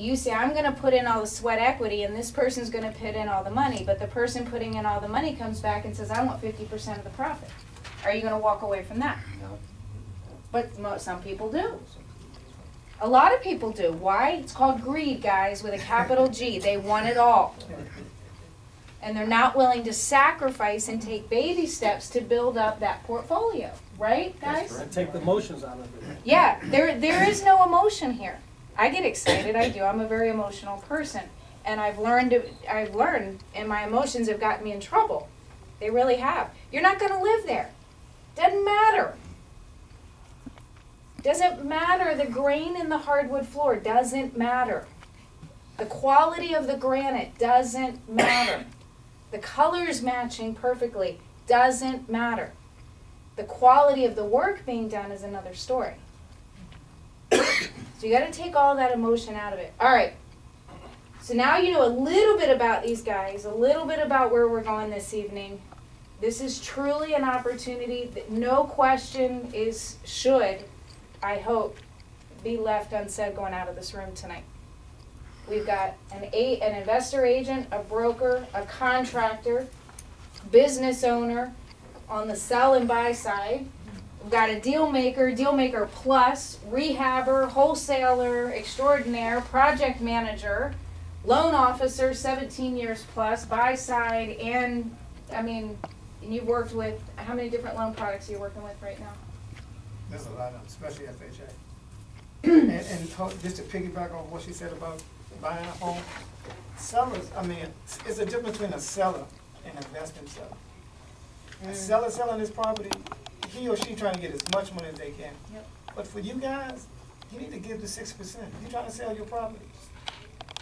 you say, I'm going to put in all the sweat equity and this person's going to put in all the money, but the person putting in all the money comes back and says, I want 50% of the profit. Are you going to walk away from that? No. But some people do. A lot of people do. Why? It's called greed, guys, with a capital G. They want it all. And they're not willing to sacrifice and take baby steps to build up that portfolio. Right, guys? And take the emotions out of it. Yeah, there is no emotion here. I get excited, I do. I'm a very emotional person. And I've learned, and my emotions have gotten me in trouble. They really have. You're not going to live there. Doesn't matter. Doesn't matter. The grain in the hardwood floor doesn't matter. The quality of the granite doesn't matter. The colors matching perfectly doesn't matter. The quality of the work being done is another story. So you got to take all that emotion out of it. All right. So now you know a little bit about these guys, a little bit about where we're going this evening. This is truly an opportunity that no question should, I hope, be left unsaid going out of this room tonight. We've got an investor agent, a broker, a contractor, business owner on the sell and buy side. We've got a deal maker plus, rehabber, wholesaler, extraordinaire, project manager, loan officer, 17 years plus, buy side, and I mean, and you've worked with, how many different loan products are you working with right now? There's a lot of them, especially FHA. and just to piggyback on what she said about buying a home, sellers, I mean, it's a difference between a seller and an investment seller. A seller selling this property, he or she trying to get as much money as they can. Yep. But for you guys, you need to give the 6%. You're trying to sell your property.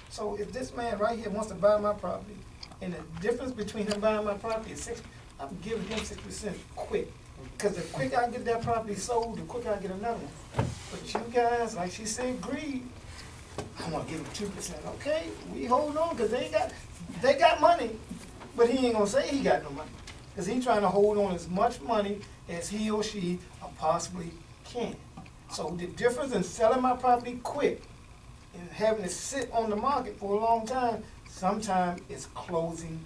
So if this man right here wants to buy my property, and the difference between him buying my property is 6%, I'm giving him 6% quick. Because the quicker I get that property sold, the quicker I get another one. But you guys, like she said, greed. I want to give him 2%. Okay, we hold on because they got money, but he ain't gonna say he got no money because he's trying to hold on as much money as he or she possibly can. So the difference in selling my property quick and having it sit on the market for a long time, sometimes it's closing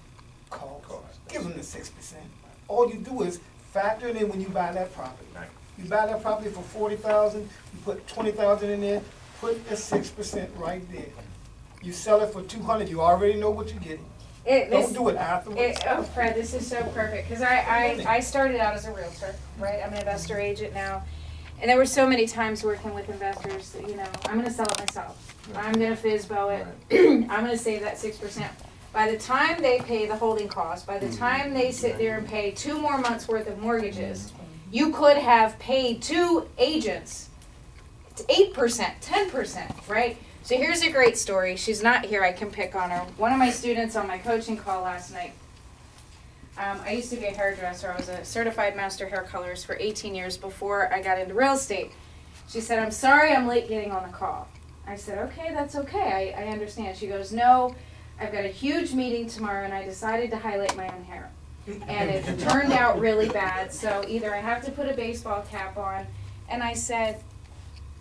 costs. Give them the 6%. All you do is factor it in when you buy that property. You buy that property for $40,000, you put $20,000 in there, put the 6% right there. You sell it for $200, you already know what you're getting. Don't do it afterwards. Oh, Fred, this is so perfect because I started out as a realtor, right? I'm an investor agent now, and there were so many times working with investors that, you know, I'm going to sell it myself. I'm going to FSBO it. I'm going to save that 6%. By the time they pay the holding cost, by the time they sit there and pay 2 more months worth of mortgages, you could have paid 2 agents 8%, 10%, right? So here's a great story. She's not here. I can pick on her. One of my students on my coaching call last night, I used to be a hairdresser. I was a certified master hair colorist for 18 years before I got into real estate. She said, I'm sorry I'm late getting on the call. I said, okay, that's okay. I understand. She goes, no, I've got a huge meeting tomorrow and I decided to highlight my own hair. And it turned out really bad. So either I have to put a baseball cap on. And I said,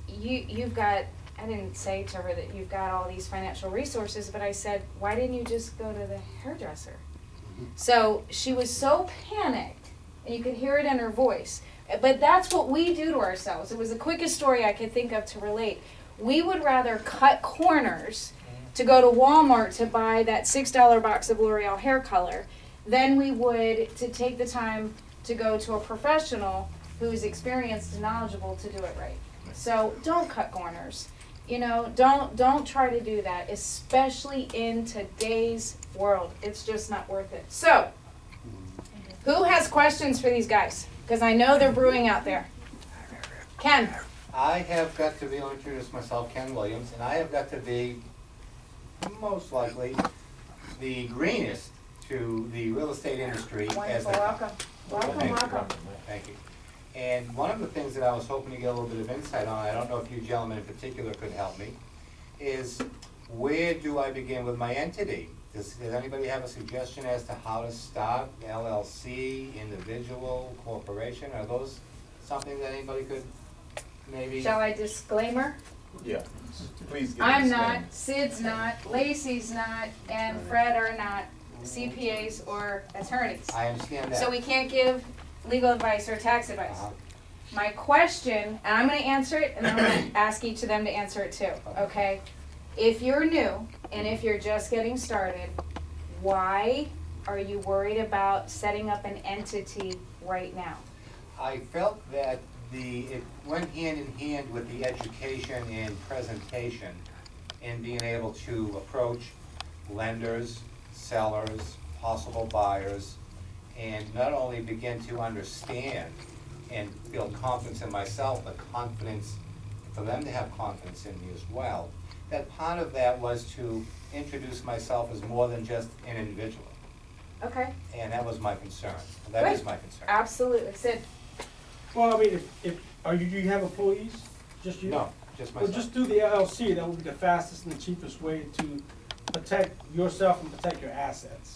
you've got, I didn't say to her that you've got all these financial resources, but I said, why didn't you just go to the hairdresser? So she was so panicked, and you could hear it in her voice. But that's what we do to ourselves. It was the quickest story I could think of to relate. We would rather cut corners to go to Walmart to buy that $6 box of L'Oreal hair color than we would to take the time to go to a professional who's experienced and knowledgeable to do it right. So don't cut corners. You know, don't try to do that, especially in today's world. It's just not worth it. So, who has questions for these guys? Because I know they're brewing out there. Ken. I have got to be, I'll introduce myself, Ken Williams, and I have got to be, most likely, the greenest to the real estate industry. Wonderful, welcome. Welcome. Thank you. And one of the things that I was hoping to get a little bit of insight on, I don't know if you gentlemen in particular could help me, is where do I begin with my entity? Does anybody have a suggestion as to how to start? LLC, individual, corporation? Are those something that anybody could maybe? Shall I disclaimer? Yeah, please give I'm us not, name. Sid's not, Lacey's not, and Fred are not CPAs or attorneys. I understand that. So we can't give legal advice or tax advice. Uh-huh. My question, and I'm gonna answer it, and then I'm gonna ask each of them to answer it too, okay? If you're new, and if you're just getting started, why are you worried about setting up an entity right now? I felt that it went hand in hand with the education and presentation and being able to approach lenders, sellers, possible buyers, and not only begin to understand and feel confidence in myself, but confidence for them to have confidence in me as well. That part of that was to introduce myself as more than just an individual. Okay, And that was my concern. That is my concern. absolutely, Sid. Well, I mean, do you have employees? Just you? No, just Well, myself. just do the LLC. That would be the fastest and the cheapest way to protect yourself and protect your assets.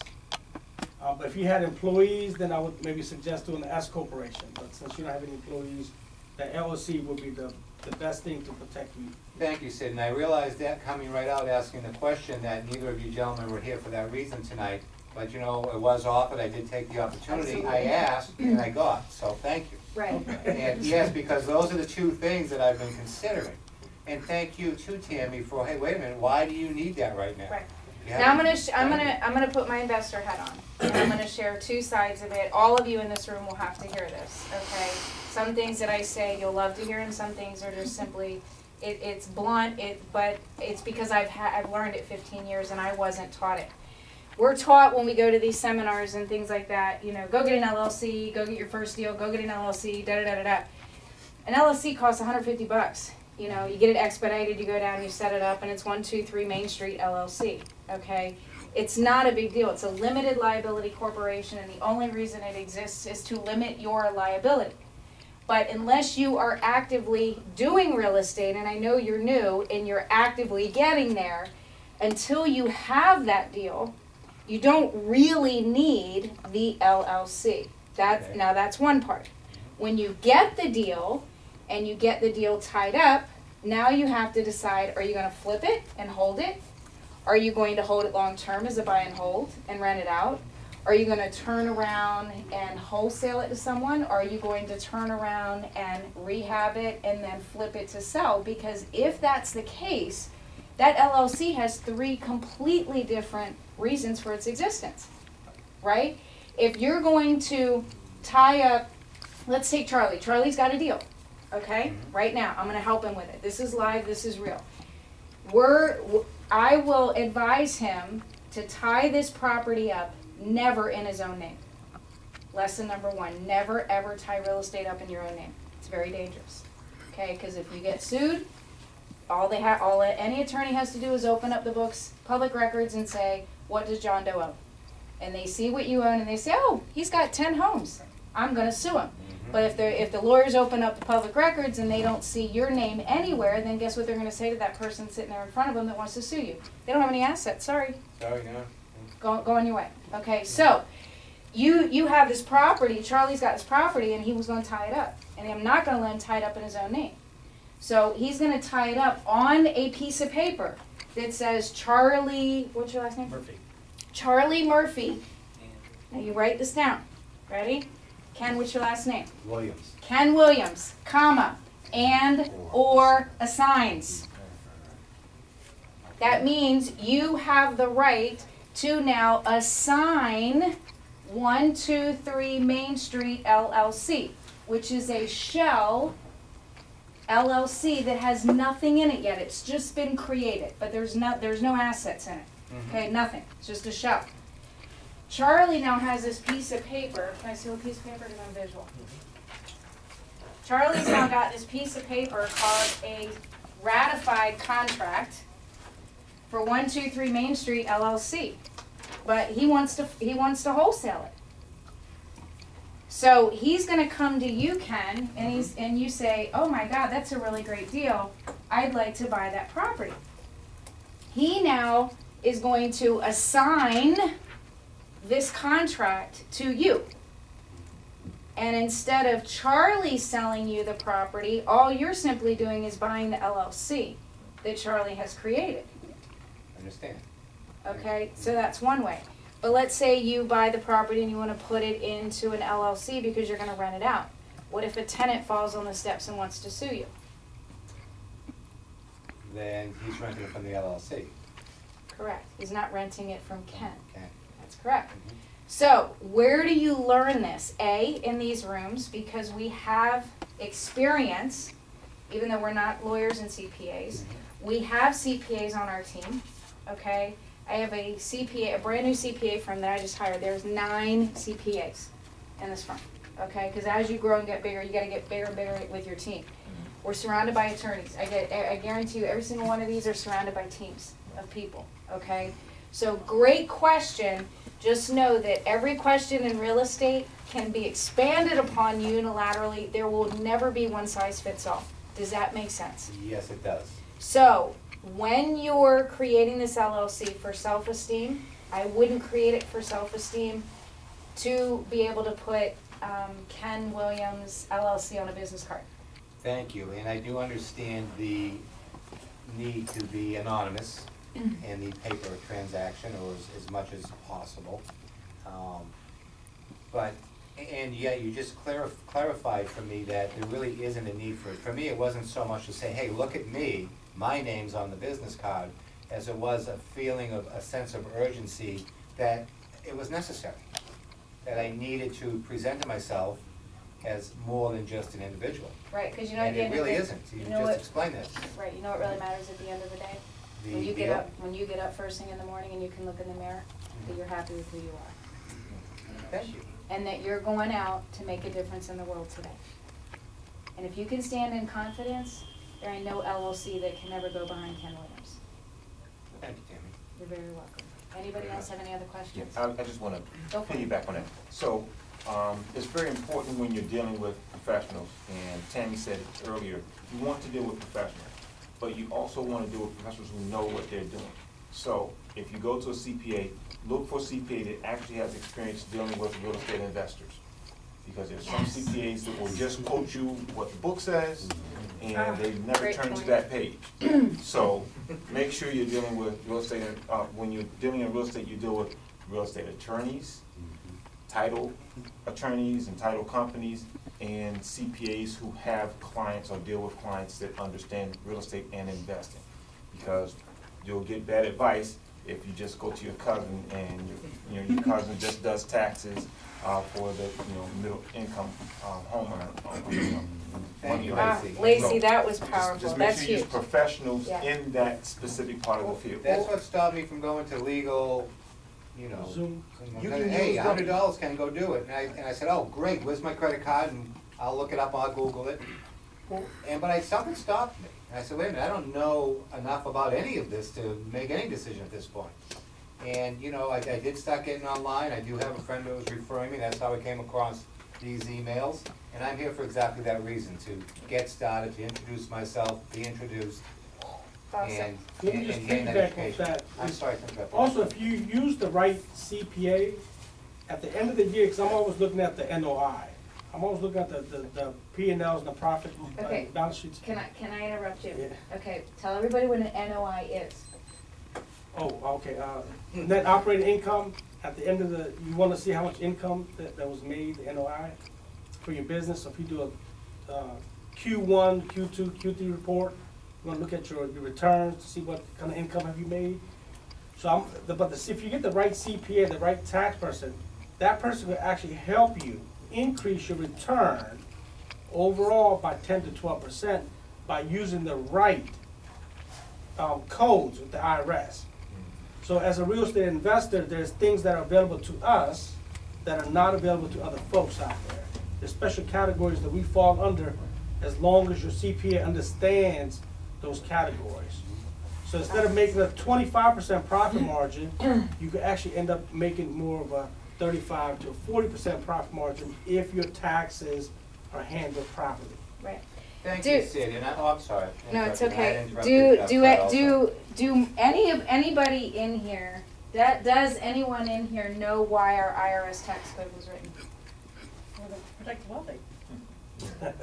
But if you had employees, then I would maybe suggest doing the S corporation. But since you don't have any employees, the LLC would be the best thing to protect you. Thank you, Sid, and I realized that coming right out, asking the question that neither of you gentlemen were here for that reason tonight. But you know, it was offered, I did take the opportunity, I asked, and I got, so thank you. Right. And yes, because those are the two things that I've been considering. And thank you too, Tammy, for, hey, wait a minute, why do you need that right now? Right. You Now haven't- I'm gonna put my investor hat on, and I'm gonna share two sides of it. All of you in this room will have to hear this, okay? Some things that I say you'll love to hear, and some things are just simply, it's blunt, but it's because I've learned it 15 years and I wasn't taught it. We're taught when we go to these seminars and things like that, you know, go get an LLC, go get your first deal, go get an LLC, da da da da da. An LLC costs $150. You know, you get it expedited, you go down, you set it up, and it's 123 Main Street LLC, okay? It's not a big deal. It's a limited liability corporation, and the only reason it exists is to limit your liability. But unless you are actively doing real estate, and I know you're new, and you're actively getting there, until you have that deal, you don't really need the LLC. Okay. Now that's one part. When you get the deal, and you get the deal tied up, now you have to decide, are you gonna flip it and hold it? Are you going to hold it long-term as a buy and hold and rent it out? Are you gonna turn around and wholesale it to someone? Or are you going to turn around and rehab it and then flip it to sell? Because if that's the case, that LLC has three completely different reasons for its existence, right? If you're going to tie up, let's take Charlie. Charlie's got a deal. Okay, right now, I'm gonna help him with it. This is live, this is real. I will advise him to tie this property up never in his own name. Lesson number one, never ever tie real estate up in your own name. It's very dangerous, okay? Because if you get sued, all any attorney has to do is open up the books, public records, and say, what does John Doe own? And they see what you own, and they say, oh, he's got 10 homes. I'm gonna sue him. But if the lawyers open up the public records and they don't see your name anywhere, then guess what they're going to say to that person sitting there in front of them that wants to sue you? They don't have any assets. Sorry. Sorry, no. Go on your way. Okay, so you have this property. Charlie's got this property, and he was going to tie it up. And I'm not going to let him tie it up in his own name. So he's going to tie it up on a piece of paper that says Charlie, what's your last name? Murphy. Charlie Murphy. Now you write this down. Ready? Ken, what's your last name? Williams. Ken Williams, comma, and or assigns. That means you have the right to now assign 123 Main Street LLC, which is a shell LLC that has nothing in it yet. It's just been created, but there's no assets in it. Okay, nothing. It's just a shell. Charlie now has this piece of paper. Can I see a piece of paper? Because I'm visual. Charlie's now got this piece of paper called a ratified contract for 123 Main Street LLC, but he wants to wholesale it. So he's going to come to you, Ken, and you say, "Oh my God, that's a really great deal. I'd like to buy that property." He now is going to assign this contract to you. And instead of Charlie selling you the property, all you're simply doing is buying the LLC. that Charlie has created. Understand? Okay, so that's one way. But let's say you buy the property and you want to put it into an LLC because you're going to rent it out. What if a tenant falls on the steps and wants to sue you? Then he's renting it from the LLC. Correct. He's not renting it from Ken. Okay. That's correct. So where do you learn this? A, in these rooms, because we have experience, even though we're not lawyers and CPAs. We have CPAs on our team, okay? I have a CPA, a brand new CPA firm that I just hired. There's 9 CPAs in this firm, okay? Because as you grow and get bigger, you got to get bigger and bigger with your team. We're surrounded by attorneys. I guarantee you, every single one of these are surrounded by teams of people, okay? So great question. Just know that every question in real estate can be expanded upon unilaterally. There will never be one size fits all. Does that make sense? Yes, it does. So when you're creating this LLC for self-esteem, I wouldn't create it for self-esteem to be able to put Ken Williams LLC on a business card. Thank you, and I do understand the need to be anonymous in the paper transaction, or as much as possible. And yet you just clarified for me that there really isn't a need for it. For me, it wasn't so much to say, hey, look at me, my name's on the business card, as it was a feeling of a sense of urgency that it was necessary, that I needed to present to myself as more than just an individual. Right, because you know And at the it end of really the isn't. You know just what- explained that. Right, you know what really matters at the end of the day? The When you get deal. up, first thing in the morning and you can look in the mirror, that you're happy with who you are. Thank you. And that you're going out to make a difference in the world today. And if you can stand in confidence, there ain't no LLC that can ever go behind Ken Williams. Thank you, Tammy. You're very welcome. Anybody else have any other questions? Yeah, I just want to Go for it. piggyback on that. So, it's very important when you're dealing with professionals, and Tammy said it earlier, you want to deal with professionals, but you also want to deal with professionals who know what they're doing. So, if you go to a CPA, look for a CPA that actually has experience dealing with real estate investors. Because there's some Yes. CPAs that will just quote you what the book says, and they never great turn to point. that page. So, make sure you're dealing with real estate, when you're dealing in real estate, you deal with real estate attorneys, title attorneys and title companies, and CPAs who have clients or deal with clients that understand real estate and investing. Because you'll get bad advice if you just go to your cousin and your cousin just does taxes for the middle income homeowner. Thank you, Ah, Lacey. Lacey, that was Just powerful. make That's sure you use huge. professionals Yeah. in that specific part of the field. That's what stopped me from going to legal, Zoom. You can hey, use $100 can go do it. And I said, oh, great, where's my credit card? And I'll look it up, I'll Google it. But something stopped me. And I said, wait a minute, I don't know enough about any of this to make any decision at this point. And, I did start getting online. I do have a friend that was referring me. That's how I came across these emails. And I'm here for exactly that reason, to get started, to introduce myself, be introduced, Awesome. and Let me just gain that piggyback education. off that. I'm sorry to interrupt. Also, if you use the right CPA, at the end of the year, because I'm always looking at the NOI, I'm always looking at the P&Ls and the profit Okay. balance sheets. Can I interrupt you? Yeah. Okay, tell everybody what an NOI is. Oh, okay, net operating income, at the end of you want to see how much income that was made, the NOI, for your business. So if you do a Q1, Q2, Q3 report, you want to look at your returns to see what kind of income have you made. So if you get the right CPA, the right tax person, that person will actually help you increase your return overall by 10 to 12% by using the right codes with the IRS. So as a real estate investor, there's things that are available to us that are not available to other folks out there. There's special categories that we fall under as long as your CPA understands those categories. So instead of making a 25% profit margin, you could actually end up making more of a 35 to 40% profit margin if your taxes are handled properly. Right. Thank Do- you, Sid, and I'm sorry. I No, it's interrupted. I okay. interrupted that part also. Do anybody in here, does anyone in here know why our IRS tax code was written? For the protect wealthy.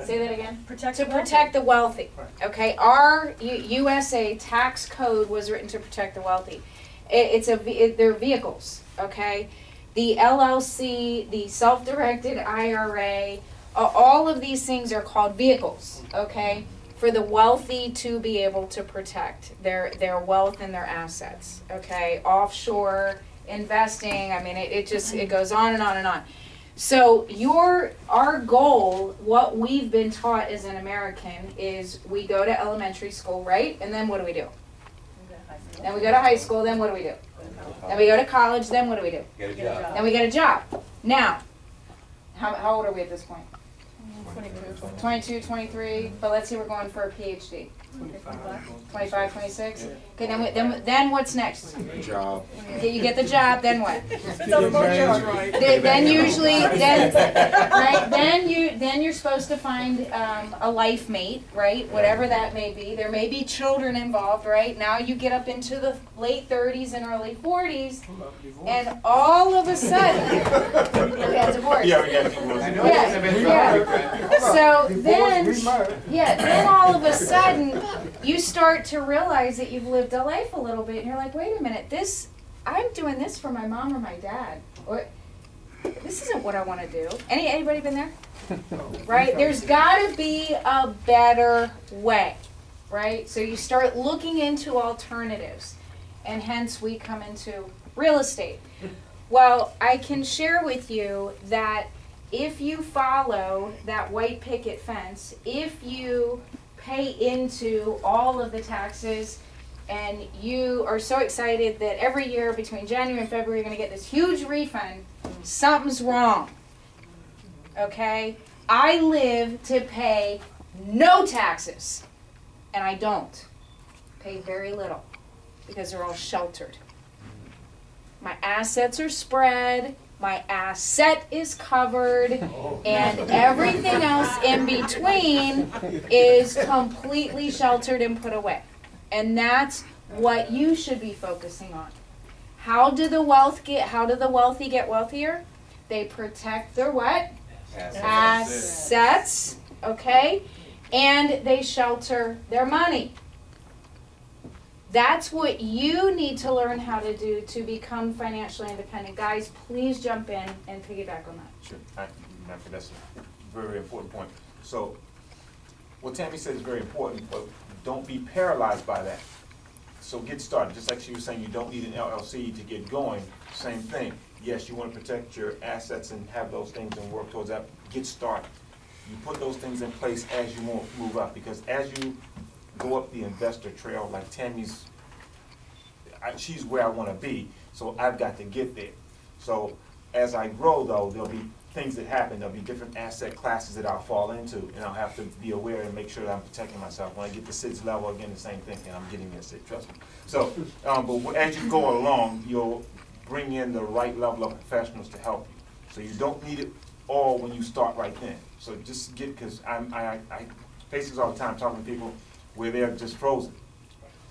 Say that again? Protect To the wealthy. protect the wealthy. Right. Okay, our USA tax code was written to protect the wealthy. They're vehicles, okay? The LLC, the self-directed IRA, all of these things are called vehicles, okay? For the wealthy to be able to protect their wealth and their assets, okay? Offshore investing, I mean, it goes on and on and on. So our goal, what we've been taught as an American is we go to elementary school, right? And then what do we do? Then we go to high school, then what do we do? Then we go to college, then what do we do? Get a job. Then we get a job. Now, how old are we at this point? 22, 23, but let's say we're going for a PhD. 25, 26? Okay, then what's next? Job. You get the job, then what? Right. Then usually, then you're supposed to find a life mate, right? Whatever that may be. There may be children involved, right? Now you get up into the late 30s and early 40s, and all of a sudden, yeah, divorce. Yeah, we got divorce. I know Yeah, it's been yeah. So then all of a sudden, you start to realize that you've lived a life a little bit, and you're like, wait a minute, I'm doing this for my mom or my dad, or this isn't what I want to do. Anybody been there? Right? There's got to be a better way, right? So you start looking into alternatives, and hence we come into real estate. Well, I can share with you that if you follow that white picket fence, if you pay into all of the taxes, and you are so excited that every year between January and February you're going to get this huge refund, something's wrong. Okay? I live to pay no taxes, and I don't. Pay very little, because they're all sheltered. My assets are spread, my asset is covered, and everything else in between is completely sheltered and put away. And that's what you should be focusing on. How do the wealthy get wealthier? They protect their what? Assets, okay? And they shelter their money. That's what you need to learn how to do to become financially independent. Guys, please jump in and piggyback on that. Sure, I think that's a very, very important point. So, what Tammy said is very important, but don't be paralyzed by that. So get started. Just like she was saying, you don't need an LLC to get going. Same thing. Yes, you want to protect your assets and have those things and work towards that. Get started. You put those things in place as you move up, because as you go up the investor trail, like Tammy's, she's where I want to be, so I've got to get there. So as I grow, though, there'll be things that happen. There'll be different asset classes that I'll fall into, and I'll have to be aware and make sure that I'm protecting myself. When I get to Sid's level, again, the same thing, and I'm getting there, Sid, trust me. So, but as you go along, you'll bring in the right level of professionals to help you. So you don't need it all when you start right then. So just get, because I face this all the time, talking to people where they're just frozen.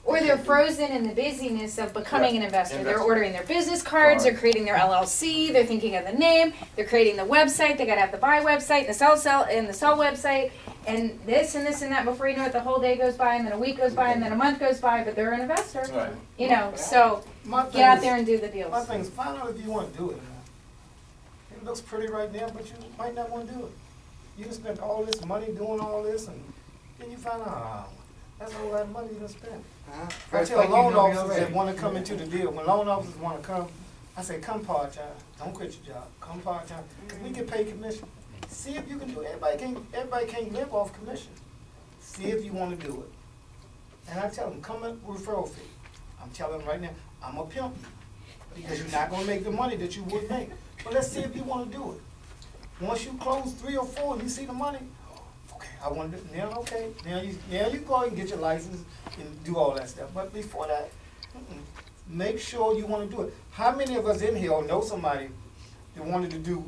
Or they're frozen in the busyness of becoming an investor. They're Investor. ordering their business cards, they're creating their LLC, they're thinking of the name, they're creating the website, they gotta have the buy website, the sell website, and this and this and that. Before you know it, the whole day goes by, and then a week goes by, and then a month goes by, but they're an investor. Right. You know, so get out there and do the deals. My thing is, find out if you want to do it. It looks pretty right now, but you might not want to do it. You can spend all this money doing all this, and then you find out, that's a whole lot of money you done spent. I tell loan officers that want to come into the deal, when loan officers want to come, I say, come part-time, don't quit your job, come part-time, because we get paid commission. See if you can do it. Everybody can't live off commission. See if you want to do it. And I tell them, come in referral fee. I'm telling them right now, I'm a pimp, because you're not going to make the money that you would make. But let's see if you want to do it. Once you close 3 or 4 and you see the money, okay, I want to do it. Now, okay, now you go and get your license and do all that stuff. But before that, make sure you want to do it. How many of us in here know somebody that wanted to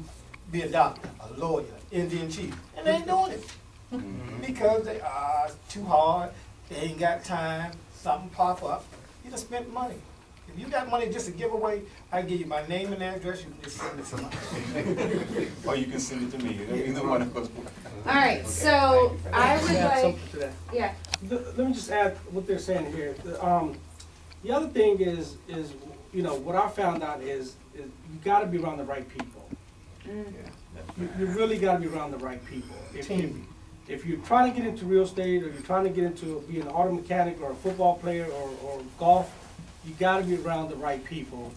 be a doctor, a lawyer, Indian chief, and they ain't doing it because they are too hard, they ain't got time, something pop up. You just spent money. If you got money just to give away, I give you my name and address, you can just send it to somebody. Or you can send it to me, either one of us. All right, so I would Yeah, like, something to that. yeah, Let me just add what they're saying here. The other thing is, you know, what I found out is you gotta be around the right people. You really gotta be around the right people. If you're trying to get into real estate, or you're trying to get into being an auto mechanic, or a football player, or golf, you gotta be around the right people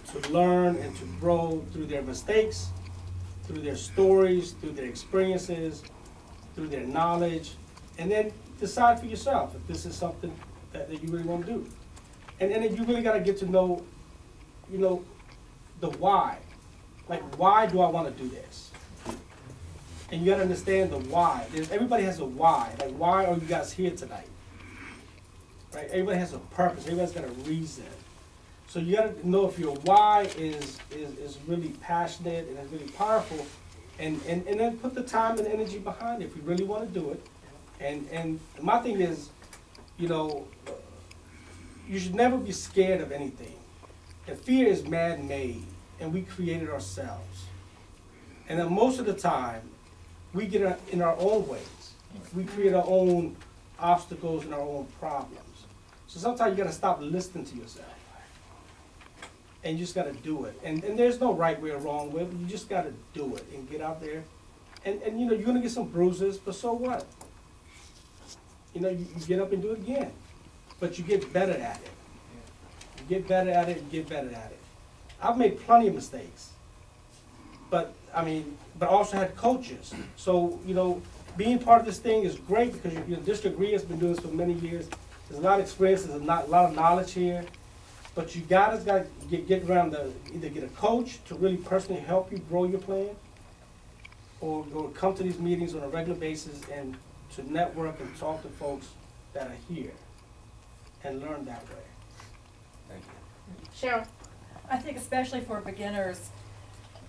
to learn and to grow through their mistakes, through their stories, through their experiences, through their knowledge, and then decide for yourself if this is something that you really want to do. And then you really got to get to know, you know, the why. Like, why do I want to do this? And you got to understand the why. Everybody has a why. Like, why are you guys here tonight? Right? Everybody has a purpose. Everybody's got a reason. So you got to know if your why is really passionate and is really powerful, and then put the time and energy behind it if you really want to do it. And my thing is, you know, you should never be scared of anything. And fear is man-made, and we create it ourselves. And then most of the time, we get in our own ways. We create our own obstacles and our own problems. So sometimes you got to stop listening to yourself. And you just got to do it. And there's no right way or wrong way. You just got to do it and get out there. And you know, you're going to get some bruises, but so what? You know, you get up and do it again. But you get better at it. You get better at it and get better at it. I've made plenty of mistakes. But, I mean, but also had coaches. So, you know, being part of this thing is great because your district RE has been doing this for many years. There's a lot of experience, there's a lot of knowledge here. But you guys got to get around either get a coach to really personally help you grow your plan, or come to these meetings on a regular basis and to network and talk to folks that are here and learn that way. Thank you. Cheryl. I think especially for beginners,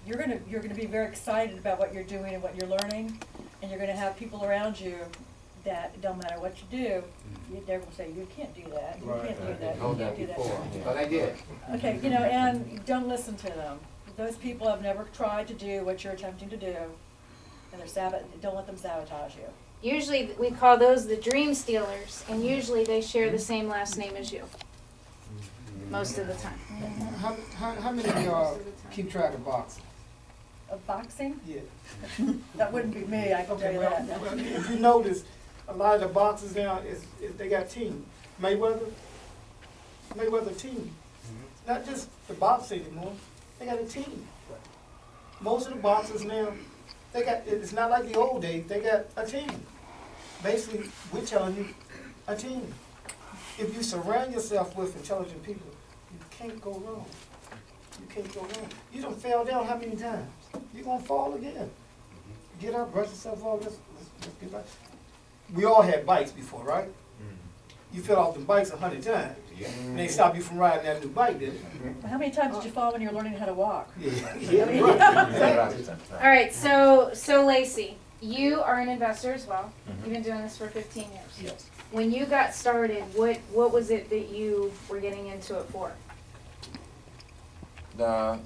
you're gonna be very excited about what you're doing and what you're learning, and you're gonna have people around you that don't matter what you do, they're gonna say, you can't do that, you can't do that, you can't do that. But I did. Okay, you know, and don't listen to them. Those people have never tried to do what you're attempting to do, and don't let them sabotage you. Usually we call those the dream stealers, and usually they share the same last name as you. Most of the time. How many of y'all keep track of boxing? Of boxing? Yeah. That wouldn't be me, I can tell Okay, you well, that. well, if you notice, a lot of the boxers now they got team. Mayweather team. Not just the boxers anymore. They got a team. Most of the boxers now, it's not like the old days. They got a team. Basically, we're telling you, a team. If you surround yourself with intelligent people, you can't go wrong. You can't go wrong. You done fell down how many times? You're gonna fall again. Get up, brush yourself off, let's get back. We all had bikes before, right? You fell off the bikes 100 times. Yeah. And they stopped you from riding that new bike, didn't they? How many times did you fall when you were learning how to walk? Yeah, right. All right, so Lacey, you are an investor as well. You've been doing this for 15 years. Yes. When you got started, what was it that you were getting into it for? I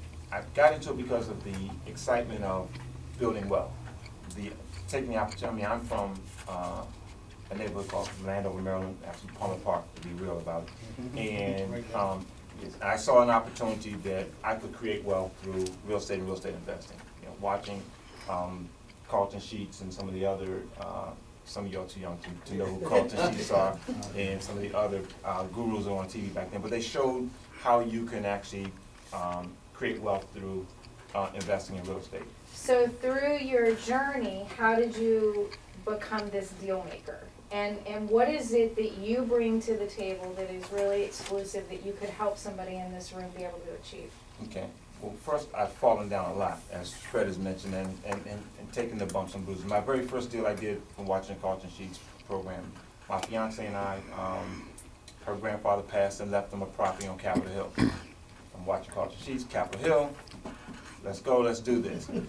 got into it because of the excitement of building wealth. Taking the opportunity. I mean, I'm from a neighborhood called Landover, Maryland, actually Palmer Park, to be real about it. And I saw an opportunity that I could create wealth through real estate and real estate investing. You know, watching Carlton Sheets and some of the other, some of y'all too young to know who Carlton Sheets are, and some of the other gurus that were on TV back then. But they showed how you can actually create wealth through investing in real estate. So through your journey, how did you become this deal maker? And what is it that you bring to the table that is really exclusive that you could help somebody in this room be able to achieve? Okay. Well, first, I've fallen down a lot, as Fred has mentioned, and taking the bumps and bruises. My very first deal I did from watching the Carlton Sheets program, my fiance and I, her grandfather passed and left them a property on Capitol Hill. I'm watching Carlton Sheets, Capitol Hill. Let's go, let's do this. Went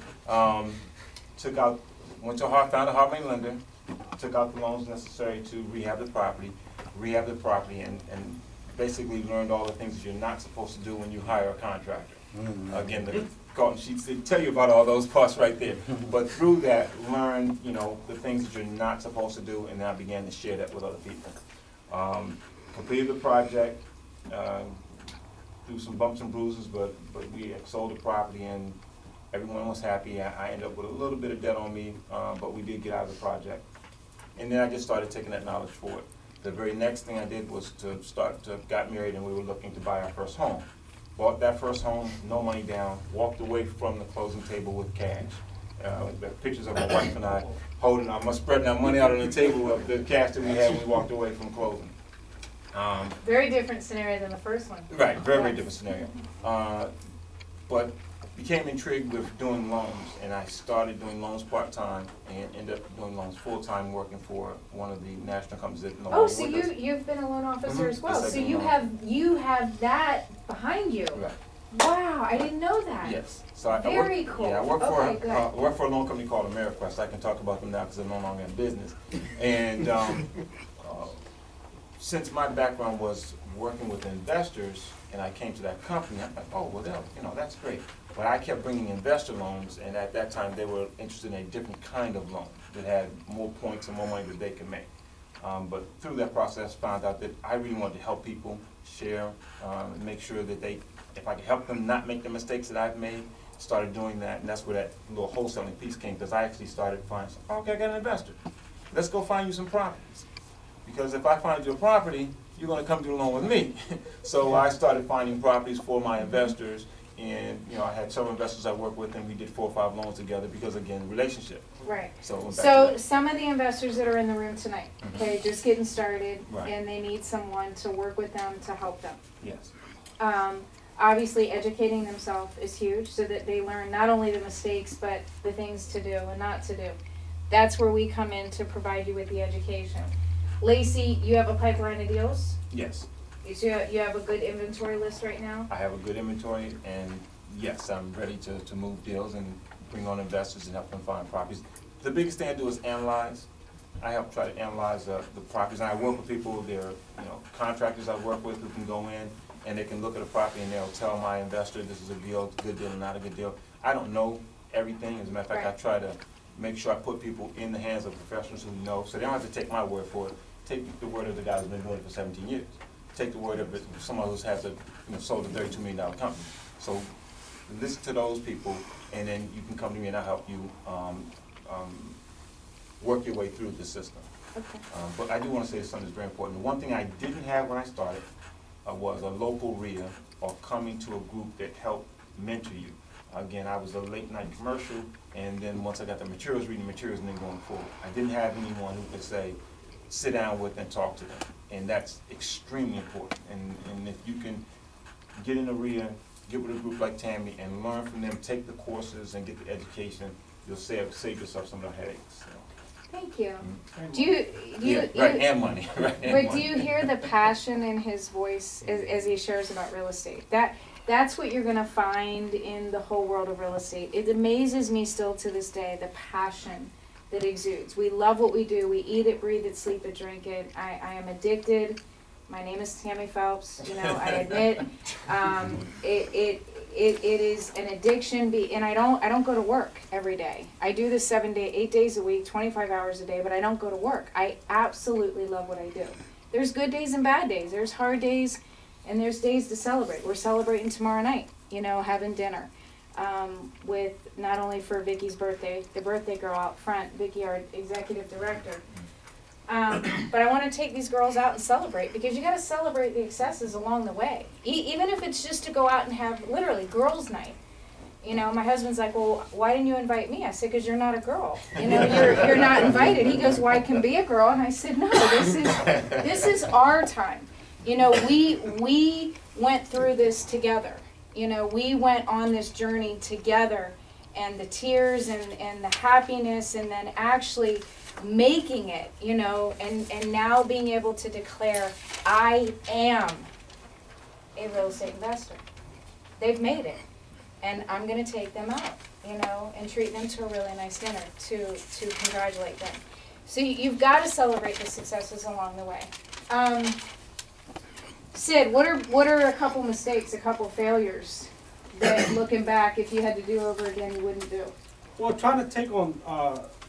to found a hard money lender, took out the loans necessary to rehab the property, and basically learned all the things that you're not supposed to do when you hire a contractor. Again, the Galton sheets, they tell you about all those parts right there. But through that, learned, you know, the things that you're not supposed to do, and then I began to share that with other people. Completed the project, through some bumps and bruises, but we sold the property and everyone was happy. I ended up with a little bit of debt on me, but we did get out of the project. And then I just started taking that knowledge forward. The very next thing I did was got married, and we were looking to buy our first home. Bought that first home, no money down, walked away from the closing table with cash. The pictures of my wife and I spreading our money out on the table of the cash that we had when we walked away from closing. Very different scenario than the first one. Right, very different scenario. But became intrigued with doing loans, and I started doing loans part-time and ended up doing loans full-time, working for one of the national companies that no Oh, so you've been a loan officer as well. Yes, So you have that behind you. Right. Wow, I didn't know that. Yes. So I Very work, cool. Yeah, I work Okay, for a loan company called AmeriQuest. I can talk about them now because they're no longer in business. And since my background was working with investors, and I came to that company, I'm like, oh, well, that's great. But I kept bringing investor loans, and at that time they were interested in a different kind of loan that had more points and more money that they could make. But through that process, found out that I really wanted to help people share, and make sure that if I could help them not make the mistakes that I've made, started doing that, and that's where that little wholesaling piece came, because I actually started finding, okay, I got an investor. Let's go find you some properties. Because if I find you a property, you're going to come do a loan with me. So I started finding properties for my investors, and I had several investors I worked with, and we did 4 or 5 loans together because, again, relationship. Right. So some of the investors that are in the room tonight, okay, just getting started, Right. and they need someone to work with them to help them. Yes. Obviously, educating themselves is huge, so that they learn not only the mistakes, but the things to do and not to do. That's where we come in to provide you with the education. Lacey, you have a pipeline of deals? Yes. So you have a good inventory list right now? I have a good inventory, and yes, I'm ready to move deals and bring on investors and help them find properties. The biggest thing I do is analyze. I help try to analyze the properties, and I work with people. They're contractors I work with who can go in and they can look at a property and they'll tell my investor this is a deal, it's a good deal, or not a good deal. I don't know everything. As a matter of fact, Right. I try to make sure I put people in the hands of professionals who know, so they don't have to take my word for it. Take the word of the guy who's been doing it for 17 years. Take the word of someone who has sold a $32 million company. So listen to those people, and then you can come to me and I'll help you work your way through the system. Okay. But I do want to say something that's very important. The one thing I didn't have when I started was a local RIA or coming to a group that helped mentor you. Again, I was a late night commercial, and then once I got the materials, reading the materials and then going forward. I didn't have anyone who could say, sit down with and talk to them. And that's extremely important. And if you can get in a RIA, get with a group like Tammy and learn from them, take the courses and get the education, you'll save yourself some of the headaches. So. Thank you. Mm-hmm. Do you Right, and money. Right, and but money. do you hear the passion in his voice as he shares about real estate? That's what you're going to find in the whole world of real estate. It amazes me still to this day, the passion that exudes. We love what we do. We eat it, breathe it, sleep it, drink it. I am addicted. My name is Tammy Phelps. I admit it is an addiction. And I don't go to work every day. I do this 8 days a week, 25 hours a day, but I don't go to work. I absolutely love what I do. There's good days and bad days. There's hard days, and there's days to celebrate. We're celebrating tomorrow night. Having dinner. With not only for Vicky's birthday, the birthday girl out front, Vicky, our executive director. But I want to take these girls out and celebrate, because you got to celebrate the excesses along the way. Even if it's just to go out and have literally girls' night. My husband's like, well, why didn't you invite me? I said, because you're not a girl. You're not invited. He goes, well, I can be a girl. And I said, no, this is our time. We went through this together. We went on this journey together, and the tears and the happiness, and then actually making it, and now being able to declare, I am a real estate investor. They've made it, and I'm going to take them out, and treat them to a really nice dinner to congratulate them. So you've got to celebrate the successes along the way. Sid, what are a couple mistakes, a couple failures that looking back, if you had to do over again, you wouldn't do? Well, trying to take on,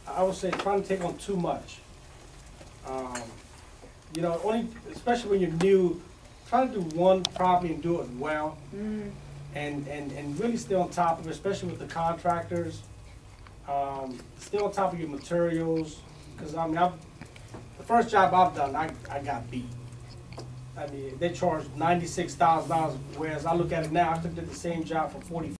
I would say trying to take on too much. You know, only, especially when you're new, try to do one property and do it well. And really stay on top of it, especially with the contractors. Stay on top of your materials, because I mean, the first job I've done, I got beat. I mean, they charged $96,000, whereas I look at it now, I could do the same job for $45,000.